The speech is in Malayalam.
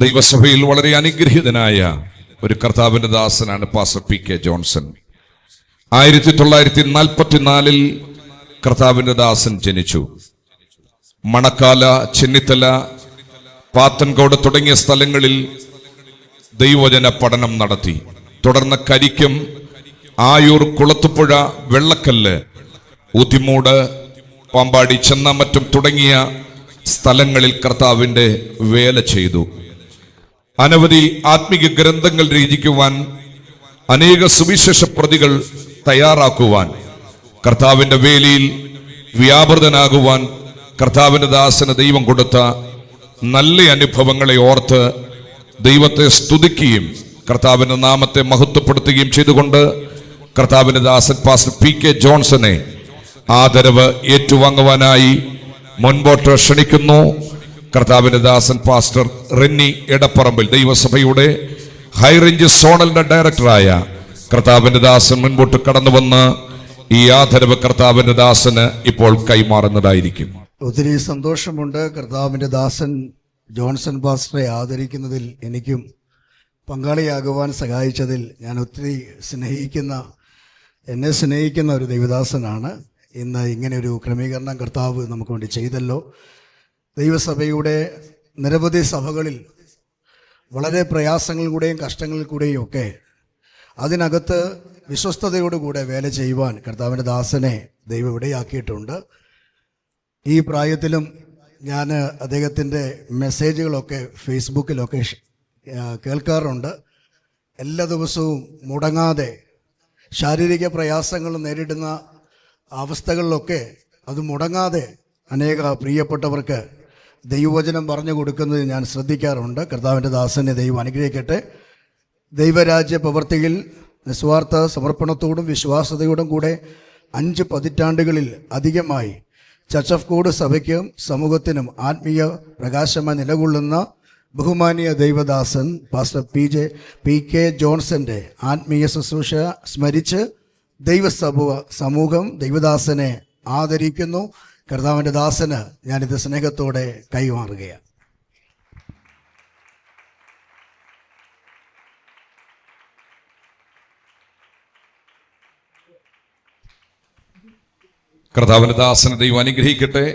ദൈവസഭയിൽ വളരെ അനുഗ്രഹീതനായ ഒരു കർത്താവിന്റെ ദാസനാണ് പാസ്റ്റർ PK ജോൺസൺ. 1944 കർത്താവിന്റെ ദാസൻ ജനിച്ചു. മണക്കാല, ചെന്നിത്തല, പാത്തൻകോട് തുടങ്ങിയ സ്ഥലങ്ങളിൽ ദൈവവചന പഠനം നടത്തി. തുടർന്ന് കരിക്കം, ആയൂർ, കുളത്തുപുഴ, വെള്ളക്കല്ല്, ഊത്തിമൂട്, പാമ്പാടി, ചെന്നാമറ്റം തുടങ്ങിയ സ്ഥലങ്ങളിൽ കർത്താവിന്റെ വേല ചെയ്തു. അനവധി ആത്മീക ഗ്രന്ഥങ്ങൾ രചിക്കുവാൻ, അനേക സുവിശേഷ പ്രതികൾ തയ്യാറാക്കുവാൻ, കർത്താവിന്റെ വേലയിൽ വ്യാപൃതനാകുവാൻ കർത്താവിന്റെ ദാസന് ദൈവം കൊടുത്ത നല്ല അനുഭവങ്ങളെ ഓർത്ത് ദൈവത്തെ സ്തുതിക്കുകയും കർത്താവിന്റെ നാമത്തെ മഹത്വപ്പെടുത്തുകയും ചെയ്തുകൊണ്ട് കർത്താവിന്റെ ദാസൻ പാസ്റ്റർ PK ജോൺസനെ ആദരവ് ഏറ്റുവാങ്ങുവാനായി മുൻപോട്ട് ക്ഷണിക്കുന്നു. കർത്താവിന്റെ ദാസൻ പാസ്റ്റർ റെന്നി എടപ്പറമ്പിൽ, ദൈവസഭയുടെ ഹൈറേഞ്ച് സോണലിന്റെ ഡയറക്ടറായ കർത്താവിന്റെ ദാസൻ മുൻപോട്ട് കടന്നു വന്ന് ഈ ആദരവ് കർത്താവിന്റെ ദാസന് ഇപ്പോൾ കൈമാറുന്നതായിരിക്കും. ഒത്തിരി സന്തോഷമുണ്ട്. കർത്താവിന്റെ ദാസൻ ജോൺസൺ പാസ്റ്ററെ ആദരിക്കുന്നതിൽ എനിക്കും പങ്കാളിയാകുവാൻ സഹായിച്ചതിൽ ഞാൻ ഒത്തിരി എന്നെ സ്നേഹിക്കുന്ന ഒരു ദൈവദാസനാണ്. ഇന്ന് ഇങ്ങനെ ഒരു ക്രമീകരണം കർത്താവ് നമുക്ക് വേണ്ടി ചെയ്തല്ലോ. ദൈവസഭയുടെ നിരവധി സഭകളിൽ വളരെ പ്രയാസങ്ങളിലൂടെയും കഷ്ടങ്ങളിൽ കൂടെയും ഒക്കെ അതിനകത്ത് വിശ്വസ്തയോടുകൂടെ വേല ചെയ്യുവാൻ കർത്താവിൻ്റെ ദാസനെ ദൈവം ഇടയാക്കിയിട്ടുണ്ട്. ഈ പ്രായത്തിലും ഞാൻ അദ്ദേഹത്തിൻ്റെ മെസ്സേജുകളൊക്കെ ഫേസ്ബുക്കിലൊക്കെ കേൾക്കാറുണ്ട്. എല്ലാ ദിവസവും മുടങ്ങാതെ ശാരീരിക പ്രയാസങ്ങൾ നേരിടുന്ന അവസ്ഥകളിലൊക്കെ അത് മുടങ്ങാതെ അനേക പ്രിയപ്പെട്ടവർക്ക് ദൈവവചനം പറഞ്ഞു കൊടുക്കുന്നത് ഞാൻ ശ്രദ്ധിക്കാറുണ്ട്. കർത്താവിൻ്റെ ദാസനെ ദൈവം അനുഗ്രഹിക്കട്ടെ. ദൈവരാജ്യ പ്രവൃത്തിയിൽ നിസ്വാർത്ഥ സമർപ്പണത്തോടും വിശ്വാസതയോടും കൂടെ 5 പതിറ്റാണ്ടുകളിൽ അധികമായി ചർച്ച് ഓഫ് ഗോഡ് സഭയ്ക്കും സമൂഹത്തിനും ആത്മീയ പ്രകാശമായി നിലകൊള്ളുന്ന ബഹുമാനീയ ദൈവദാസൻ പാസ്റ്റർ PK ജോൺസന്റെ ആത്മീയ ശുശ്രൂഷ സ്മരിച്ച് സമൂഹം ദൈവദാസനെ ആദരിക്കുന്നു. കർത്താവിൻ്റെ ദാസന് ഞാനിത് സ്നേഹത്തോടെ കൈമാറുകയാണ്. കർത്താവിന്റെ ദാസനെ ദൈവം അനുഗ്രഹിക്കട്ടെ.